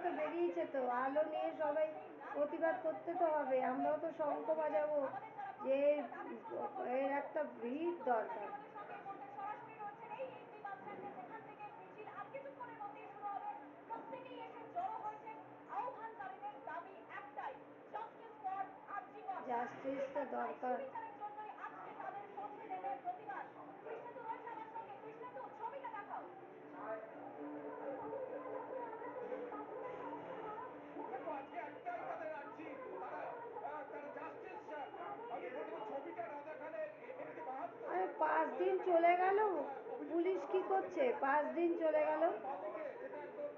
তো বেরিয়েছে, তো আলো নিয়ে সবাই প্রতিবাদ করতে তো হবে। আমরাও তো শঙ্খ বাজাবো যে এর একটা ভিড় দরকার। জাস্টিস তো দরকার। দেখো আজকে একটাই তাদের আর্জি, তারা তারা জাস্টিস চান। আমি প্রথমে ছবিটা না দেখালে এটা কি বাহাত্তর আরে 5 দিন চলে গেল, পুলিশ কি করছে? 5 দিন চলে গেল, আমার বাঁদিকে যেটা একদম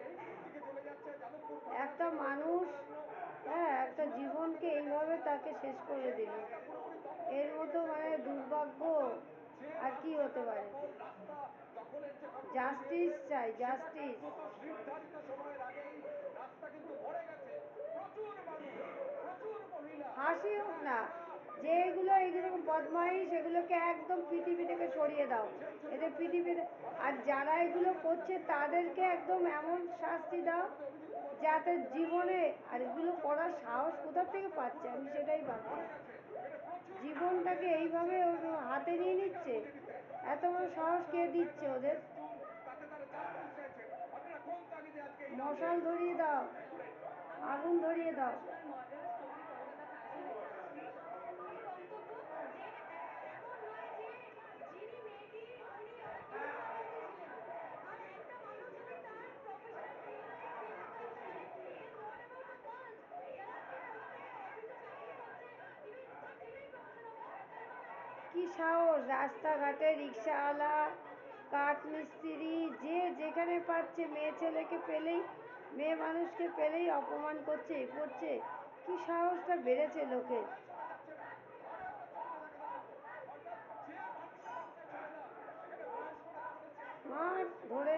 এই দিকে চলে যাচ্ছে যাদবপুর থানা, একটা সেটা হচ্ছে মানুষ, লোকারণ্য। হ্যাঁ, একটা জীবনকে এইভাবে তাকে শেষ করে দিল। রাস্তা পুরোপুরি দখল এর হয়ে মতো গিয়েছে মানে মহিলারা। দুর্ভাগ্য অর্থাৎ যে আর কি হতে রাস্তাটার পারে? দখল, রাস্তা দখলের যে খবরটা জাস্টিস দিয়েছেন, চাই, সেটা জাস্টিস। কিন্তু নির্ধারিত সময়ের আগেই রাস্তা কিন্তু ভরে গেছে। প্রচুর মানুষ, প্রচুর মহিলা হাসি হোক যারা না, একা নিজের যেগুলো প্রাণকে এইরকম নিজেদের বদমাইশ প্রাণকে সেগুলোকে একদম করতে পারলে পৃথিবী কি থেকে হবে সরিয়ে দাও, সেই এদের ছবিটাতে দেখবো। পৃথিবীতে। আমরা আর যারা এগুলো লাইভ করছে যাচ্ছি বিধানসভা তাদেরকে একদম চত্বরে, এমন শাস্তি দাও অভিজিৎ যাতে মুখোপাধ্যায় বেরাচ্ছে। জীবনে, আর বিধান এগুলো করার সাহস চত্বরের কোথা থেকে রাস্তার পাচ্ছে, পুরোটা আমি লেন সেটাই ভাবছি। ভরে গেছে। এটা প্রচুর জীবনটাকে মেয়েরা এইভাবে আসছেন, ওর তারা হাতে নিজেদের নিয়ে অধিকার নিচ্ছে, বুঝে নিতে। এত তাদের বড় যে সাহস কে অধিকার, দিচ্ছে ব্যানার, ওদের? ফেস্টুন, তাতে তারা জাস্টিস চাইছেন। আপনারা কোন তাগিদে আজকে এই রাস্তায় মশাল এসেছেন ধরিয়ে দাও, আপনারা কি করেন? আগুন ধরিয়ে দাও। কি সাহস! রাস্তাঘাটে রিক্সাওয়ালা, কাঠ মিস্ত্রি, যে যেখানে পাচ্ছে মেয়ে ছেলেকে পেলেই, মেয়ে মানুষকে পেলেই অপমান করছে, এ করছে। কি সাহসটা বেড়েছে লোকের! রাস্তায় চলা যাচ্ছে না। আরো একটা ছবিটা দেখাতে বলবো। অর্থাৎ যে মানুষটা রাস্তায় চলে যান, সেখানে বয়স্করা যখন এসে মার ধরে।